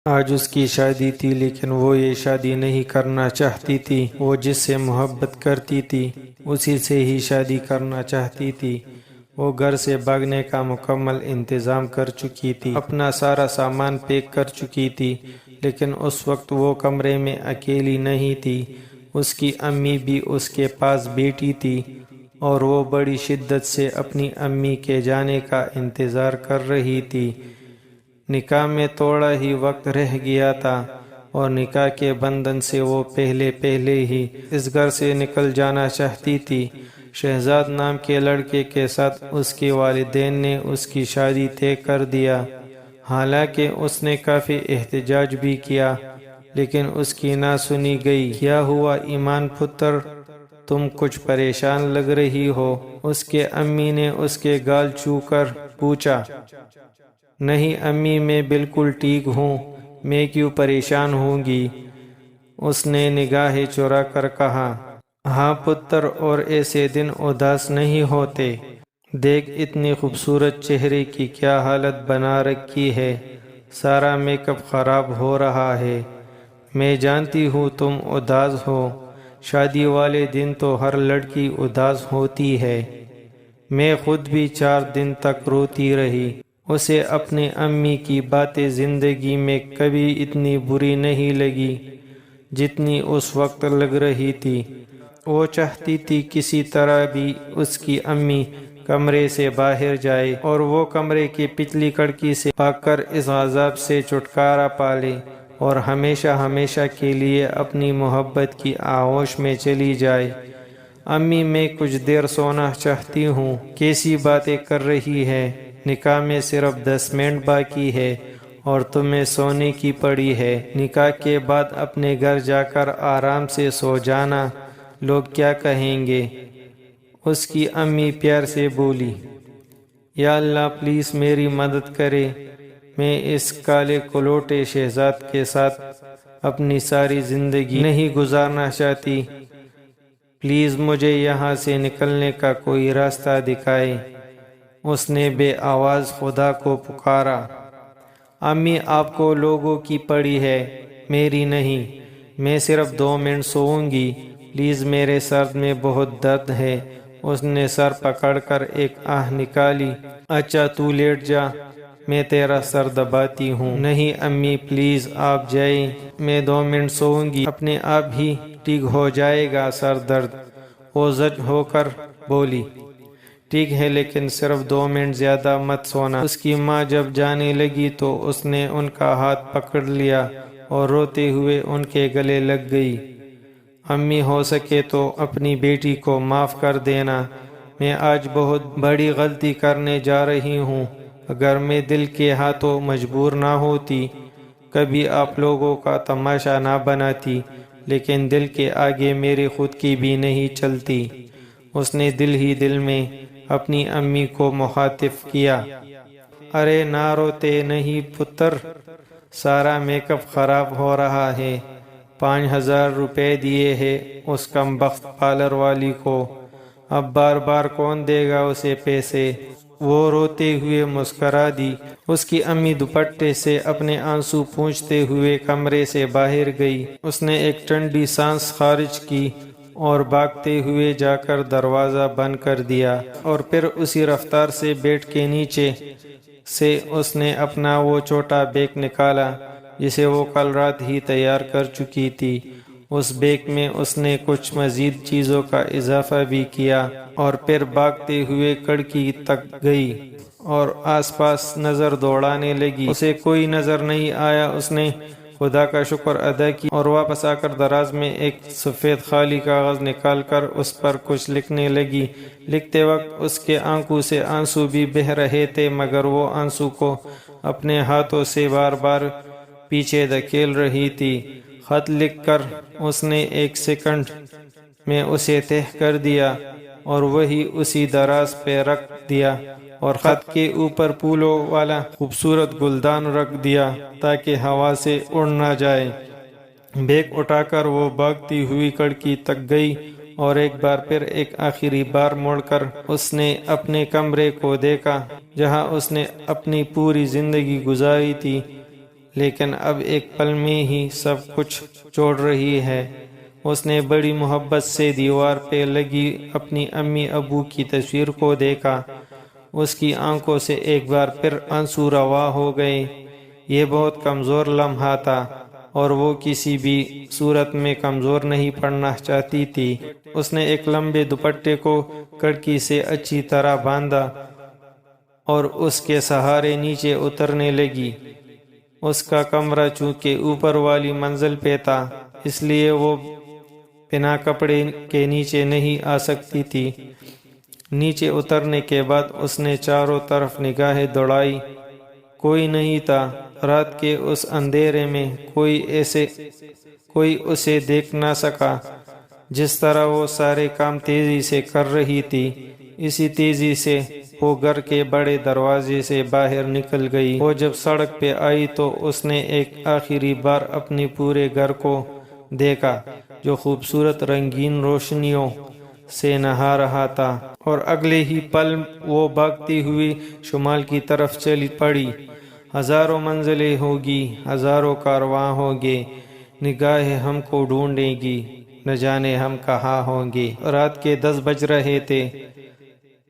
آج اس کی شادی تھی لیکن وہ یہ شادی نہیں کرنا چاہتی تھی۔ وہ جس سے محبت کرتی تھی اسی سے ہی شادی کرنا چاہتی تھی۔ وہ گھر سے بھاگنے کا مکمل انتظام کر چکی تھی، اپنا سارا سامان پیک کر چکی تھی، لیکن اس وقت وہ کمرے میں اکیلی نہیں تھی۔ اس کی امی بھی اس کے پاس بیٹھی تھی اور وہ بڑی شدت سے اپنی امی کے جانے کا انتظار کر رہی تھی۔ نکاح میں تھوڑا ہی وقت رہ گیا تھا اور نکاح کے بندھن سے وہ پہلے ہی اس گھر سے نکل جانا چاہتی تھی۔ شہزاد نام کے لڑکے کے ساتھ اس کے والدین نے اس کی شادی طے کر دیا۔ حالانکہ اس نے کافی احتجاج بھی کیا لیکن اس کی نہ سنی گئی۔ کیا ہوا ایمان پتر، تم کچھ پریشان لگ رہی ہو؟ اس کے امی نے اس کے گال چھو کر پوچھا۔ نہیں امی، میں بالکل ٹھیک ہوں، میں کیوں پریشان ہوں گی؟ اس نے نگاہیں چرا کر کہا۔ ہاں پتر، اور ایسے دن اداس نہیں ہوتے۔ دیکھ اتنی خوبصورت چہرے کی کیا حالت بنا رکھی ہے، سارا میک اپ خراب ہو رہا ہے۔ میں جانتی ہوں تم اداس ہو، شادی والے دن تو ہر لڑکی اداس ہوتی ہے۔ میں خود بھی 4 دن تک روتی رہی۔ اسے اپنی امی کی باتیں زندگی میں کبھی اتنی بری نہیں لگی جتنی اس وقت لگ رہی تھی۔ وہ چاہتی تھی کسی طرح بھی اس کی امی کمرے سے باہر جائے اور وہ کمرے کی پچھلی کھڑکی سے بھاگ کر اس عذاب سے چھٹکارا پالے اور ہمیشہ کے لیے اپنی محبت کی آغوش میں چلی جائے۔ امی، میں کچھ دیر سونا چاہتی ہوں۔ کیسی باتیں کر رہی ہے؟ نکاح میں صرف 10 منٹ باقی ہے اور تمہیں سونے کی پڑی ہے۔ نکاح کے بعد اپنے گھر جا کر آرام سے سو جانا، لوگ کیا کہیں گے؟ اس کی امی پیار سے بولی۔ یا اللہ پلیز میری مدد کرے، میں اس کالے کلوٹے شہزاد کے ساتھ اپنی ساری زندگی نہیں گزارنا چاہتی، پلیز مجھے یہاں سے نکلنے کا کوئی راستہ دکھائے۔ اس نے بے آواز خدا کو پکارا۔ امی، آپ کو لوگوں کی پڑی ہے، میری نہیں۔ میں صرف 2 منٹ سوؤں گی، پلیز میرے سر میں بہت درد ہے۔ اس نے سر پکڑ کر ایک آہ نکالی۔ اچھا تو لیٹ جا، میں تیرا سر دباتی ہوں۔ نہیں امی پلیز آپ جائیں، میں 2 منٹ سوؤں گی، اپنے آپ ہی ٹھیک ہو جائے گا سر درد۔ وہ زج ہو کر بولی۔ ٹھیک ہے لیکن صرف 2 منٹ، زیادہ مت سونا۔ اس کی ماں جب جانے لگی تو اس نے ان کا ہاتھ پکڑ لیا اور روتے ہوئے ان کے گلے لگ گئی۔ امی، ہو سکے تو اپنی بیٹی کو معاف کر دینا، میں آج بہت بڑی غلطی کرنے جا رہی ہوں۔ اگر میں دل کے ہاتھوں مجبور نہ ہوتی، کبھی آپ لوگوں کا تماشا نہ بناتی، لیکن دل کے آگے میری خود کی بھی نہیں چلتی۔ اس نے دل ہی دل میں اپنی امی کو مخاطب کیا۔ ارے نہ روتے نہیں پتر، سارا میک اپ خراب ہو رہا ہے۔ 5000 روپے دیے ہیں اس کمبخت پارلر والی کو، اب بار بار کون دے گا اسے پیسے؟ وہ روتے ہوئے مسکرا دی۔ اس کی امی دوپٹے سے اپنے آنسو پونچھتے ہوئے کمرے سے باہر گئی۔ اس نے ایک ٹھنڈی سانس خارج کی اور بھاگتے ہوئے جا کر دروازہ بند کر دیا، اور پھر اسی رفتار سے بیڈ کے نیچے سے اس نے اپنا وہ چھوٹا بیگ نکالا جسے وہ کل رات ہی تیار کر چکی تھی۔ اس بیگ میں اس نے کچھ مزید چیزوں کا اضافہ بھی کیا اور پھر بھاگتے ہوئے کھڑکی تک گئی اور آس پاس نظر دوڑانے لگی۔ اسے کوئی نظر نہیں آیا۔ اس نے خدا کا شکر ادا کی اور واپس آ کر دراز میں ایک سفید خالی کاغذ نکال کر اس پر کچھ لکھنے لگی۔ لکھتے وقت اس کے آنکھوں سے آنسو بھی بہہ رہے تھے، مگر وہ آنسو کو اپنے ہاتھوں سے بار بار پیچھے دھکیل رہی تھی۔ خط لکھ کر اس نے 1 سیکنڈ میں اسے تہہ کر دیا اور وہی اسی دراز پہ رکھ دیا اور خط کے اوپر پھولوں والا خوبصورت گلدان رکھ دیا تاکہ ہوا سے اڑ نہ جائے۔ بیگ اٹھا کر وہ بھاگتی ہوئی کھڑکی تک گئی اور ایک بار پھر ایک آخری بار مڑ کر اس نے اپنے کمرے کو دیکھا جہاں اس نے اپنی پوری زندگی گزاری تھی۔ لیکن اب ایک پل میں ہی سب کچھ چھوڑ رہی ہے۔ اس نے بڑی محبت سے دیوار پہ لگی اپنی امی ابو کی تصویر کو دیکھا۔ اس کی آنکھوں سے ایک بار پھر آنسو روا ہو گئے۔ یہ بہت کمزور لمحہ تھا اور وہ کسی بھی صورت میں کمزور نہیں پڑنا چاہتی تھی۔ اس نے ایک لمبے دوپٹے کو کڑکی سے اچھی طرح باندھا اور اس کے سہارے نیچے اترنے لگی۔ اس کا کمرہ چونکہ اوپر والی منزل پہ تھا، اس لیے وہ بنا کپڑے کے نیچے نہیں آ سکتی تھی۔ نیچے اترنے کے بعد اس نے چاروں طرف نگاہیں دوڑائی، کوئی نہیں تھا۔ رات کے اس اندھیرے میں کوئی اسے دیکھ نہ سکا۔ جس طرح وہ سارے کام تیزی سے کر رہی تھی، اسی تیزی سے وہ گھر کے بڑے دروازے سے باہر نکل گئی۔ وہ جب سڑک پہ آئی تو اس نے ایک آخری بار اپنے پورے گھر کو دیکھا جو خوبصورت رنگین روشنیوں سے نہا رہا تھا، اور اگلے ہی پل وہ بھاگتی ہوئی شمال کی طرف چلی پڑی۔ ہزاروں منزلیں ہوگی، ہزاروں کارواں ہوگے، نگاہیں ہم کو ڈھونڈیں گی، نہ جانے ہم کہاں ہوں گے۔ رات کے 10 بج رہے تھے۔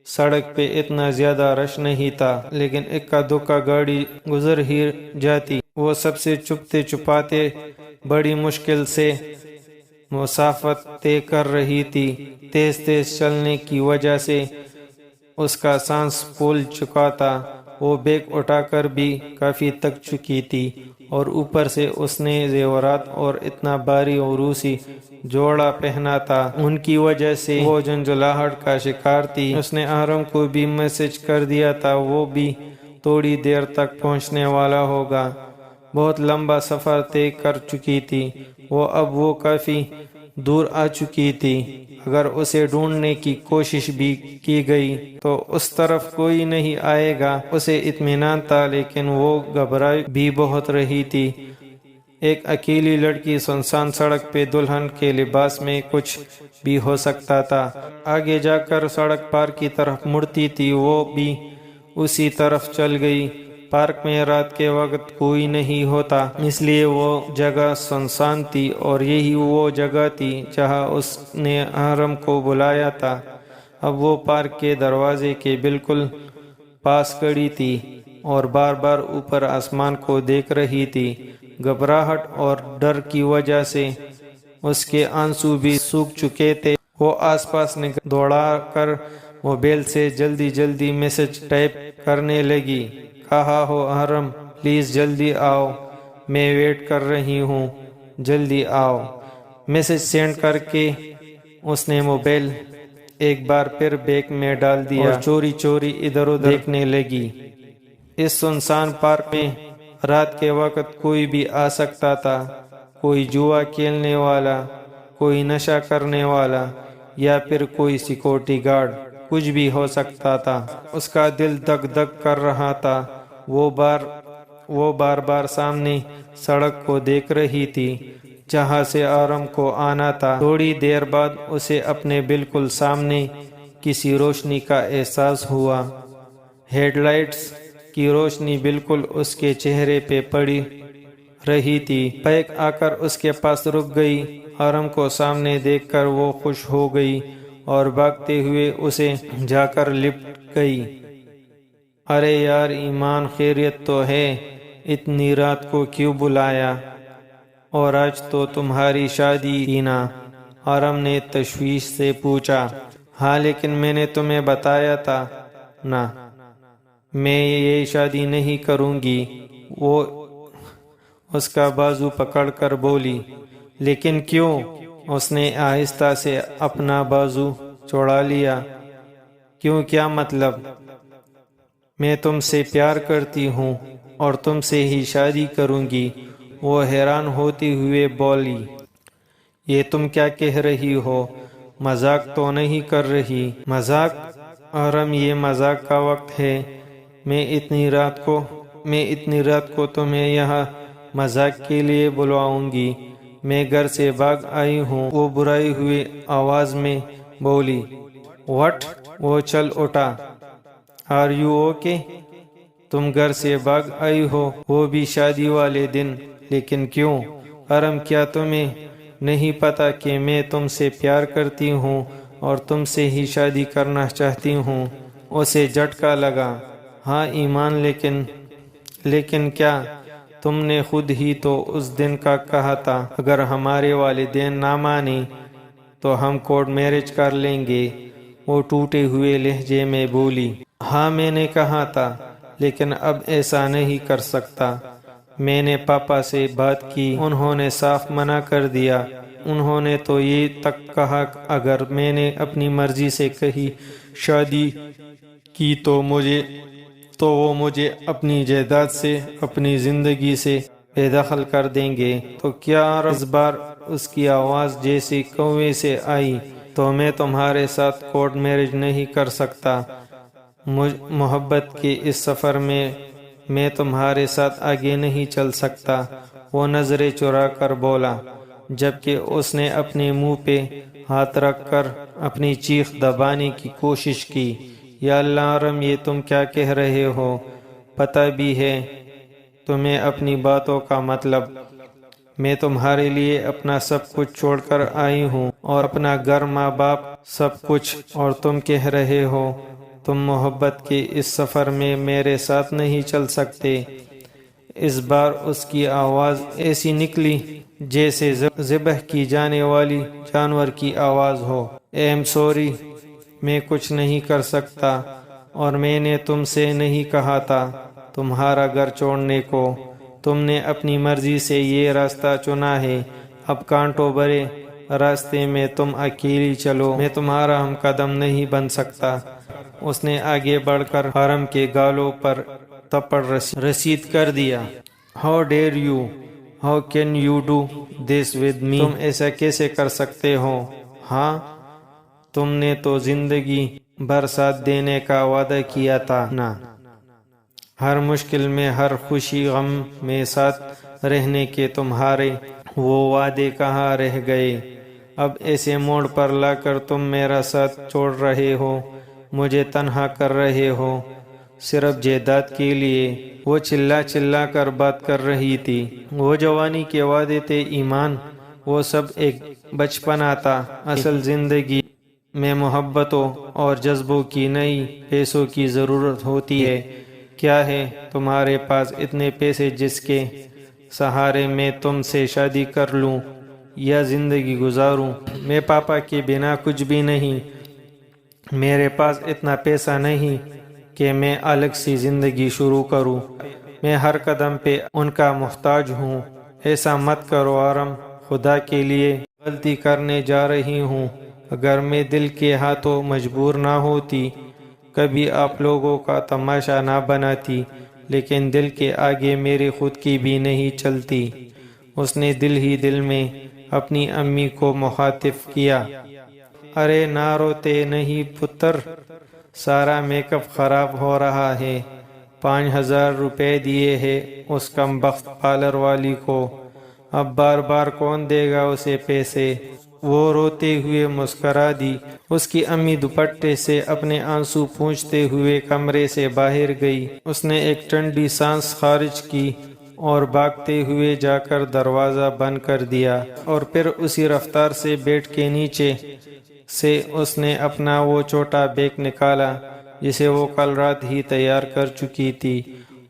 سڑک پہ اتنا زیادہ رش نہیں تھا، لیکن اکا دکا گاڑی گزر ہی جاتی۔ وہ سب سے چھپتے چھپاتے بڑی مشکل سے مسافت طے کر رہی تھی۔ تیز تیز چلنے کی وجہ سے اس کا سانس پھول چکا تھا۔ وہ بیگ اٹھا کر بھی کافی تک چکی تھی، اور اوپر سے اس نے زیورات اور اتنا بھاری عروسی جوڑا پہنا تھا، ان کی وجہ سے وہ جھنجھلاہٹ کا شکار تھی۔ اس نے احرم کو بھی میسج کر دیا تھا، وہ بھی تھوڑی دیر تک پہنچنے والا ہوگا۔ بہت لمبا سفر طے کر چکی تھی وہ کافی دور آ چکی تھی۔ اگر اسے ڈھونڈنے کی کوشش بھی کی گئی تو اس طرف کوئی نہیں آئے گا۔ اسے اطمینان تھا، لیکن وہ گھبرائی بھی بہت رہی تھی۔ ایک اکیلی لڑکی سنسان سڑک پہ دلہن کے لباس میں کچھ بھی ہو سکتا تھا۔ آگے جا کر سڑک پار کی طرف مڑتی تھی، وہ بھی اسی طرف چل گئی۔ پارک میں رات کے وقت کوئی نہیں ہوتا، اس لیے وہ جگہ سنسان تھی، اور یہی وہ جگہ تھی جہاں اس نے احرم کو بلایا تھا۔ اب وہ پارک کے دروازے کے بالکل پاس کھڑی تھی اور بار بار اوپر آسمان کو دیکھ رہی تھی۔ گھبراہٹ اور ڈر کی وجہ سے اس کے آنسو بھی سوکھ چکے تھے۔ وہ آس پاس نگاہ دوڑا کر موبائل سے جلدی جلدی میسج ٹائپ کرنے لگی۔ کہاں ہو احرم؟ پلیز جلدی آؤ، میں ویٹ کر رہی ہوں، جلدی آؤ۔ میسج سینڈ کر کے اس نے موبائل ایک بار پھر بیگ میں ڈال دیا اور چوری چوری ادھر ادھر دیکھنے لگی۔ اس سنسان پارک میں رات کے وقت کوئی بھی آ سکتا تھا، کوئی جوا کھیلنے والا، کوئی نشہ کرنے والا، یا پھر کوئی سیکورٹی گارڈ، کچھ بھی ہو سکتا تھا۔ اس کا دل دھک دھک کر رہا تھا۔ وہ بار بار سامنے سڑک کو دیکھ رہی تھی جہاں سے احرم کو آنا تھا۔ تھوڑی دیر بعد اسے اپنے بالکل سامنے کسی روشنی کا احساس ہوا۔ ہیڈ لائٹس کی روشنی بالکل اس کے چہرے پہ پڑی رہی تھی۔ بائک آ کر اس کے پاس رک گئی۔ احرم کو سامنے دیکھ کر وہ خوش ہو گئی اور بھاگتے ہوئے اسے جا کر لپٹ گئی۔ ارے یار ایمان، خیریت تو ہے؟ اتنی رات کو کیوں بلایا؟ اور آج تو تمہاری شادی تھی نا؟ احرم نے تشویش سے پوچھا۔ ہاں، لیکن میں نے تمہیں بتایا تھا نا میں یہ شادی نہیں کروں گی۔ وہ اس کا بازو پکڑ کر بولی۔ لیکن کیوں؟ اس نے آہستہ سے اپنا بازو چھڑا لیا۔ کیوں؟ کیا مطلب؟ میں تم سے پیار کرتی ہوں اور تم سے ہی شادی کروں گی۔ وہ حیران ہوتے ہوئے بولی۔ یہ تم کیا کہہ رہی ہو؟ مذاق تو نہیں کر رہی؟ مذاق؟ احرم، یہ مذاق کا وقت ہے؟ میں اتنی رات کو تمہیں یہاں مذاق کے لیے بلواؤں گی؟ میں گھر سے بھاگ آئی ہوں، وہ برائی ہوئی آواز میں بولی۔ وٹ؟ وہ چل اٹھا۔ Are you okay? تم گھر سے بھاگ آئی ہو، وہ بھی شادی والے دن، لیکن کیوں؟ ارم کیا تمہیں نہیں پتا کہ میں تم سے پیار کرتی ہوں اور تم سے ہی شادی کرنا چاہتی ہوں؟ اسے جھٹکا لگا۔ ہاں ایمان، لیکن کیا؟ تم نے خود ہی تو اس دن کا کہا تھا اگر ہمارے والدین نہ مانے تو ہم کورٹ میرج کر لیں گے۔ وہ ٹوٹے ہوئے لہجے میں بولی۔ ہاں میں نے کہا تھا، لیکن اب ایسا نہیں کر سکتا۔ میں نے پاپا سے بات کی، انہوں نے صاف منع کر دیا۔ انہوں نے تو یہ تک کہا اگر میں نے اپنی مرضی سے کہیں شادی کی تو وہ مجھے اپنی جائیداد سے، اپنی زندگی سے بے دخل کر دیں گے۔ تو کیا اس بار اس کی آواز جیسی کوے سے آئی، تو میں تمہارے ساتھ کورٹ میرج نہیں کر سکتا۔ محبت کے اس سفر میں تمہارے ساتھ آگے نہیں چل سکتا۔ وہ نظریں چرا کر بولا، جبکہ اس نے اپنے منہ پہ ہاتھ رکھ کر اپنی چیخ دبانے کی کوشش کی۔ یا اللہ ارم، یہ تم کیا کہہ رہے ہو؟ پتہ بھی ہے تمہیں اپنی باتوں کا مطلب؟ میں تمہارے لیے اپنا سب کچھ چھوڑ کر آئی ہوں، اور اپنا گھر، ماں باپ، سب کچھ، اور تم کہہ رہے ہو تم محبت کے اس سفر میں میرے ساتھ نہیں چل سکتے۔ اس بار اس کی آواز ایسی نکلی جیسے ذبح کی جانے والی جانور کی آواز ہو۔ اے ایم سوری، میں کچھ نہیں کر سکتا، اور میں نے تم سے نہیں کہا تھا تمہارا گھر چھوڑنے کو۔ تم نے اپنی مرضی سے یہ راستہ چنا ہے، اب کانٹوں بھرے راستے میں تم اکیلی چلو، میں تمہارا ہم قدم نہیں بن سکتا۔ اس نے آگے بڑھ کر حرم کے گالوں پر تھپڑ رسید کر دیا۔ How dare you, how can you do this with me? تم ایسا کیسے کر سکتے ہو؟ ہاں، تم نے تو زندگی بھر ساتھ دینے کا وعدہ کیا تھا نا۔ ہر مشکل میں، ہر خوشی غم میں ساتھ رہنے کے تمہارے وہ وعدے کہاں رہ گئے؟ اب ایسے موڑ پر لا کر تم میرا ساتھ چھوڑ رہے ہو، مجھے تنہا کر رہے ہو، صرف جائیداد کے لیے۔ وہ چلا کر بات کر رہی تھی۔ وہ جوانی کے وعدے تھے ایمان، وہ سب ایک بچپنا تھا۔ اصل زندگی میں محبتوں اور جذبوں کی نہیں، پیسوں کی ضرورت ہوتی ہے۔ کیا ہے تمہارے پاس اتنے پیسے جس کے سہارے میں تم سے شادی کر لوں یا زندگی گزاروں؟ میں پاپا کے بنا کچھ بھی نہیں۔ میرے پاس اتنا پیسہ نہیں کہ میں الگ سی زندگی شروع کروں۔ میں ہر قدم پہ ان کا محتاج ہوں۔ ایسا مت کرو ارم، خدا کے لیے غلطی کرنے جا رہی ہوں۔ اگر میں دل کے ہاتھوں مجبور نہ ہوتی، کبھی آپ لوگوں کا تماشا نہ بناتی، لیکن دل کے آگے میری خود کی بھی نہیں چلتی۔ اس نے دل ہی دل میں اپنی امی کو مخاطب کیا۔ ارے نہ روتے نہیں پتر، سارا میک اپ خراب ہو رہا ہے۔ 5000 روپے دیے ہیں اس کم بخت پارلر والی کو، اب بار بار کون دے گا اسے پیسے؟ وہ روتے ہوئے مسکرا دی۔ اس کی امی دوپٹے سے اپنے آنسو پونچھتے ہوئے کمرے سے باہر گئی۔ اس نے ایک ٹھنڈی سانس خارج کی اور بھاگتے ہوئے جا کر دروازہ بند کر دیا، اور پھر اسی رفتار سے بیڈ کے نیچے سے اس نے اپنا وہ چھوٹا بیگ نکالا جسے وہ کل رات ہی تیار کر چکی تھی۔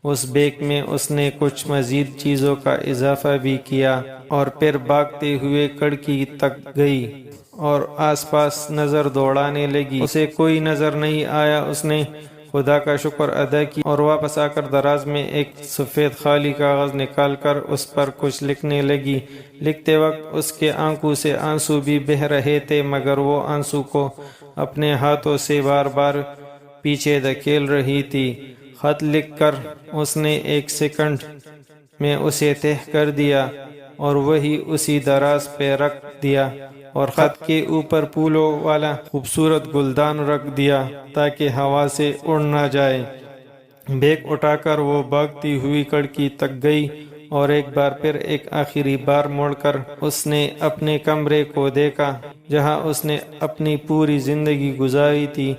اس بیگ میں اس نے کچھ مزید چیزوں کا اضافہ بھی کیا، اور پھر بھاگتے ہوئے کھڑکی تک گئی اور آس پاس نظر دوڑانے لگی۔ اسے کوئی نظر نہیں آیا۔ اس نے خدا کا شکر ادا کی اور واپس آ کر دراز میں ایک سفید خالی کاغذ نکال کر اس پر کچھ لکھنے لگی۔ لکھتے وقت اس کے آنکھوں سے آنسو بھی بہہ رہے تھے، مگر وہ آنسو کو اپنے ہاتھوں سے بار بار پیچھے دھکیل رہی تھی۔ خط لکھ کر اس نے 1 سیکنڈ میں اسے تہہ کر دیا اور وہی اسی دراز پہ رکھ دیا، اور خط کے اوپر پھولوں والا خوبصورت گلدان رکھ دیا تاکہ ہوا سے اڑ نہ جائے۔ بیگ اٹھا کر وہ بھاگتی ہوئی کھڑکی تک گئی اور ایک بار پھر ایک آخری بار مڑ کر اس نے اپنے کمرے کو دیکھا جہاں اس نے اپنی پوری زندگی گزاری تھی۔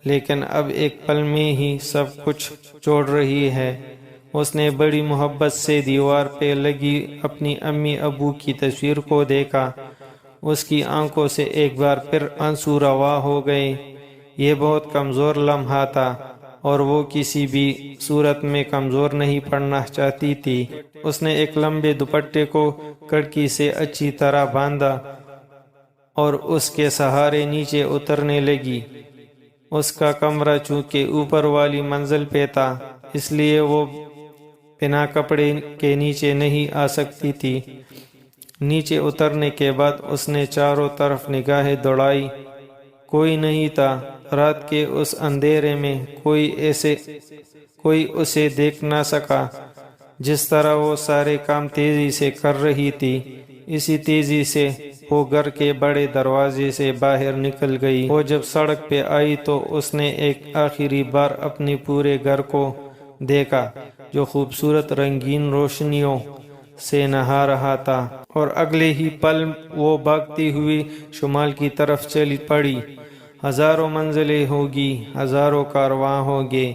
لیکن اب ایک پل میں ہی سب کچھ چھوڑ رہی ہے۔ اس نے بڑی محبت سے دیوار پہ لگی اپنی امی ابو کی تصویر کو دیکھا۔ اس کی آنکھوں سے ایک بار پھر آنسو روا ہو گئے۔ یہ بہت کمزور لمحہ تھا اور وہ کسی بھی صورت میں کمزور نہیں پڑنا چاہتی تھی۔ اس نے ایک لمبے دوپٹے کو کڑکی سے اچھی طرح باندھا اور اس کے سہارے نیچے اترنے لگی۔ اس کا کمرہ چونکہ اوپر والی منزل پہ تھا، اس لیے وہ بنا کپڑے کے نیچے نہیں آ سکتی تھی۔ نیچے اترنے کے بعد اس نے چاروں طرف نگاہیں دوڑائی۔ کوئی نہیں تھا۔ رات کے اس اندھیرے میں کوئی اسے دیکھ نہ سکا۔ جس طرح وہ سارے کام تیزی سے کر رہی تھی، اسی تیزی سے وہ گھر کے بڑے دروازے سے باہر نکل گئی۔ وہ جب سڑک پہ آئی تو اس نے ایک آخری بار اپنے پورے گھر کو دیکھا، جو خوبصورت رنگین روشنیوں سے نہا رہا تھا، اور اگلے ہی پل وہ بھاگتی ہوئی شمال کی طرف چلی پڑی۔ ہزاروں منزلیں ہوگی، ہزاروں کارواں ہوگے،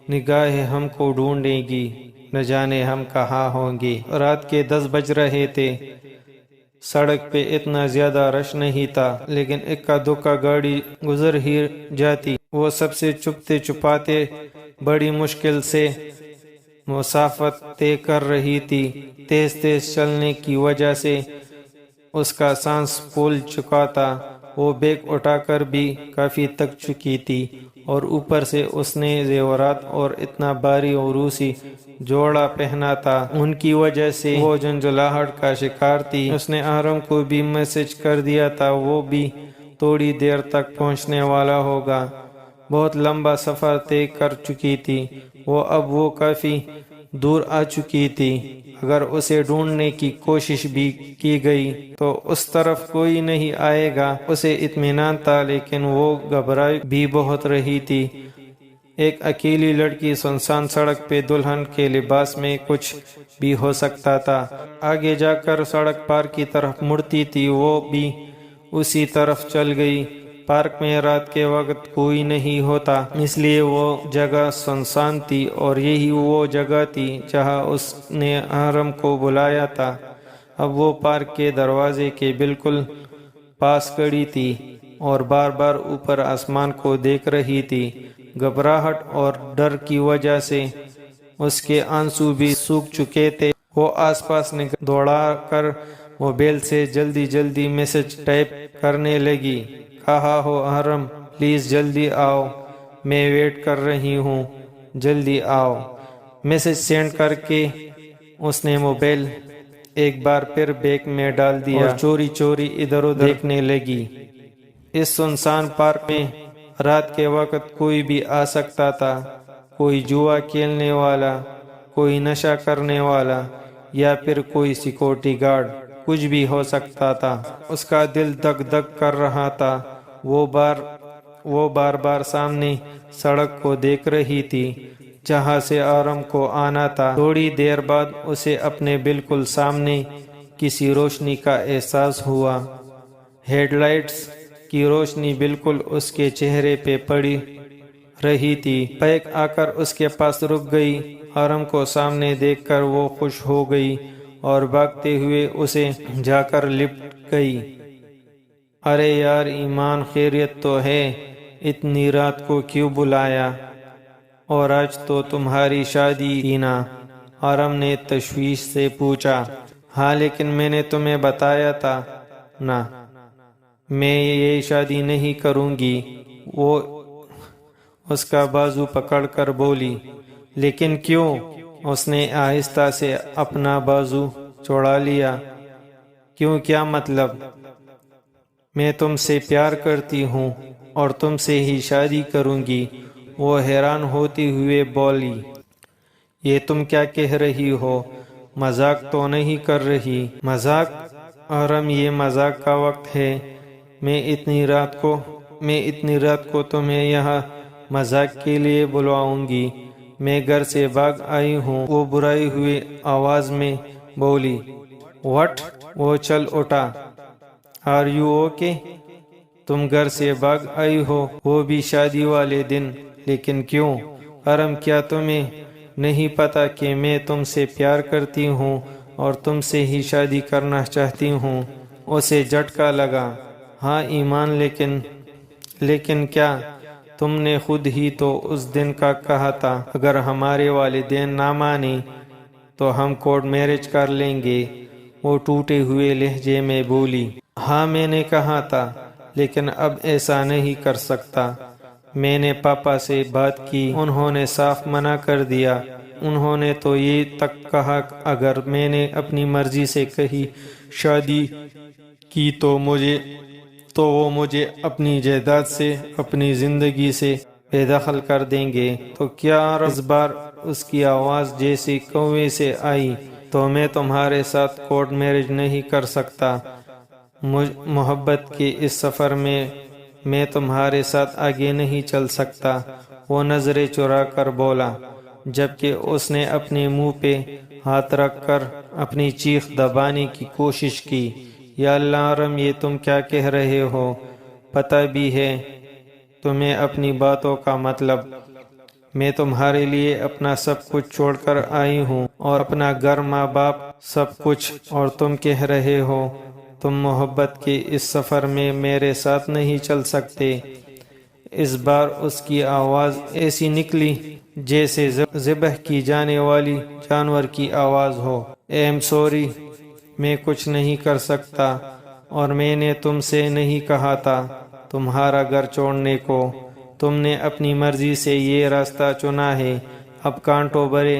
نگاہیں ہم کو ڈھونڈیں گی، نہ جانے ہم کہاں ہوں گے۔ رات کے 10 بج رہے تھے۔ سڑک پہ اتنا زیادہ رش نہیں تھا، لیکن اکا دکا گاڑی گزر ہی جاتی۔ وہ سب سے چھپتے چھپاتے بڑی مشکل سے مسافت طے کر رہی تھی۔ تیز تیز چلنے کی وجہ سے اس کا سانس پھول چکا تھا۔ وہ بیگ اٹھا کر بھی کافی تک چکی تھی، اور اوپر سے اس نے زیورات اور اتنا بھاری عروسی جوڑا پہنا تھا، ان کی وجہ سے وہ جھنجھلاہٹ کا شکار تھی۔ اس نے احرم کو بھی میسج کر دیا تھا، وہ بھی تھوڑی دیر تک پہنچنے والا ہوگا۔ بہت لمبا سفر طے کر چکی تھی وہ کافی دور آ چکی تھی۔ اگر اسے ڈھونڈنے کی کوشش بھی کی گئی تو اس طرف کوئی نہیں آئے گا۔ اسے اطمینان تھا، لیکن وہ گھبرائی بھی بہت رہی تھی۔ ایک اکیلی لڑکی سنسان سڑک پہ دلہن کے لباس میں کچھ بھی ہو سکتا تھا۔ آگے جا کر سڑک پار کی طرف مڑتی تھی، وہ بھی اسی طرف چل گئی۔ پارک میں رات کے وقت کوئی نہیں ہوتا، اس لیے وہ جگہ سنسان تھی، اور یہی وہ جگہ تھی جہاں اس نے احرم کو بلایا تھا۔ اب وہ پارک کے دروازے کے بالکل پاس کھڑی تھی اور بار بار اوپر آسمان کو دیکھ رہی تھی۔ گھبراہٹ اور ڈر کی وجہ سے اس کے آنسو بھی سوکھ چکے تھے۔ وہ آس پاس نگاہ دوڑا کر موبائل سے جلدی جلدی میسج ٹائپ کرنے لگی۔ کہاں ہو احرم؟ پلیز جلدی آؤ، میں ویٹ کر رہی ہوں، جلدی آؤ۔ میسج سینڈ کر کے اس نے موبائل ایک بار پھر بیگ میں ڈال دیا اور چوری چوری ادھر ادھر دیکھنے لگی۔ اس سنسان پارک میں رات کے وقت کوئی بھی آ سکتا تھا، کوئی جوا کھیلنے والا، کوئی نشہ کرنے والا، یا پھر کوئی سیکورٹی گارڈ، کچھ بھی ہو سکتا تھا۔ اس کا دل دھک دھک کر رہا تھا۔ وہ بار بار سامنے سڑک کو دیکھ رہی تھی جہاں سے احرم کو آنا تھا۔ تھوڑی دیر بعد اسے اپنے بالکل سامنے کسی روشنی کا احساس ہوا۔ ہیڈ لائٹس کی روشنی بالکل اس کے چہرے پہ پڑی رہی تھی۔ بائک آ کر اس کے پاس رک گئی۔ احرم کو سامنے دیکھ کر وہ خوش ہو گئی اور بھاگتے ہوئے اسے جا کر لپٹ گئی۔ ارے یار ایمان، خیریت تو ہے؟ اتنی رات کو کیوں بلایا؟ اور آج تو تمہاری شادی تھی نا؟ احرم نے تشویش سے پوچھا۔ ہاں، لیکن میں نے تمہیں بتایا تھا نا میں یہ شادی نہیں کروں گی۔ وہ اس کا بازو پکڑ کر بولی۔ لیکن کیوں؟ اس نے آہستہ سے اپنا بازو چھڑا لیا۔ کیوں؟ کیا مطلب؟ میں تم سے پیار کرتی ہوں اور تم سے ہی شادی کروں گی۔ وہ حیران ہوتی ہوئے بولی۔ یہ تم کیا کہہ رہی ہو؟ مذاق تو نہیں کر رہی؟ مذاق؟ احرم، یہ مذاق کا وقت ہے؟ میں اتنی رات کو تمہیں یہاں مذاق کے لیے بلواؤں گی؟ میں گھر سے بھاگ آئی ہوں، وہ برائی ہوئی آواز میں بولی۔ وٹ؟ وہ چل اٹھا۔ Are you okay? تم گھر سے بھاگ آئی ہو، وہ بھی شادی والے دن، لیکن کیوں؟ ارم کیا تمہیں نہیں پتا کہ میں تم سے پیار کرتی ہوں اور تم سے ہی شادی کرنا چاہتی ہوں؟ اسے جھٹکا لگا۔ ہاں ایمان، لیکن کیا؟ تم نے خود ہی تو اس دن کا کہا تھا اگر ہمارے والدین نہ مانے تو ہم کورٹ میرج کر لیں گے۔ وہ ٹوٹے ہوئے لہجے میں بولی۔ ہاں میں نے کہا تھا، لیکن اب ایسا نہیں کر سکتا۔ میں نے پاپا سے بات کی، انہوں نے صاف منع کر دیا۔ انہوں نے تو یہ تک کہا اگر میں نے اپنی مرضی سے کہیں شادی کی تو وہ مجھے اپنی جائیداد سے، اپنی زندگی سے بے دخل کر دیں گے۔ تو کیا اس بار اس کی آواز جیسی کوے سے آئی، تو میں تمہارے ساتھ کورٹ میرج نہیں کر سکتا۔ محبت کے اس سفر میں تمہارے ساتھ آگے نہیں چل سکتا۔ وہ نظریں چرا کر بولا، جبکہ اس نے اپنے منہ پہ ہاتھ رکھ کر اپنی چیخ دبانے کی کوشش کی۔ یا اللہ ارم، یہ تم کیا کہہ رہے ہو؟ پتہ بھی ہے تمہیں اپنی باتوں کا مطلب؟ میں تمہارے لیے اپنا سب کچھ چھوڑ کر آئی ہوں، اور اپنا گھر، ماں باپ، سب کچھ، اور تم کہہ رہے ہو تم محبت کے اس سفر میں میرے ساتھ نہیں چل سکتے۔ اس بار اس کی آواز ایسی نکلی جیسے ذبح کی جانے والی جانور کی آواز ہو۔ اے ایم سوری، میں کچھ نہیں کر سکتا، اور میں نے تم سے نہیں کہا تھا تمہارا گھر چھوڑنے کو۔ تم نے اپنی مرضی سے یہ راستہ چنا ہے، اب کانٹوں بھرے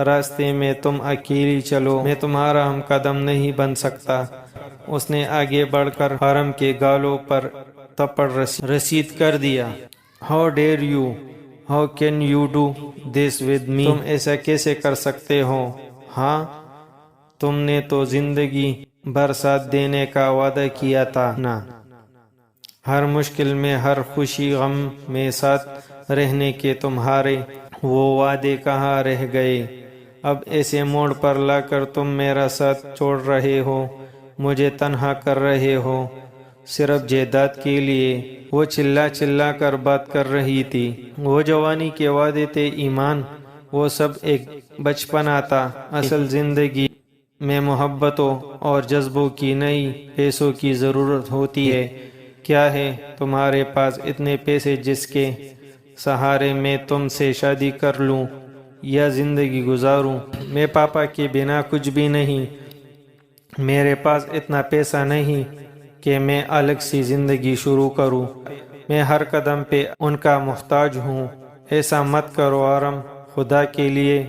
راستے میں تم اکیلی چلو، میں تمہارا ہم قدم نہیں بن سکتا۔ اس نے آگے بڑھ کر حرم کے گالوں پر تھپڑ رسید کر دیا۔ How dare you, how can you do this with me? تم ایسا کیسے کر سکتے ہو؟ ہاں، تم نے تو زندگی بھر ساتھ دینے کا وعدہ کیا تھا نا۔ ہر مشکل میں، ہر خوشی غم میں ساتھ رہنے کے تمہارے وہ وعدے کہاں رہ گئے؟ اب ایسے موڑ پر لا کر تم میرا ساتھ چھوڑ رہے ہو، مجھے تنہا کر رہے ہو، صرف جائیداد کے لیے۔ وہ چلا کر بات کر رہی تھی۔ وہ جوانی کے وعدے تھے ایمان، وہ سب ایک بچپنا تھا۔ اصل زندگی میں محبتوں اور جذبوں کی نہیں، پیسوں کی ضرورت ہوتی ہے۔ کیا ہے تمہارے پاس اتنے پیسے جس کے سہارے میں تم سے شادی کر لوں یا زندگی گزاروں؟ میں پاپا کے بنا کچھ بھی نہیں۔ میرے پاس اتنا پیسہ نہیں کہ میں الگ سی زندگی شروع کروں۔ میں ہر قدم پہ ان کا محتاج ہوں۔ ایسا مت کرو ارم، خدا کے لیے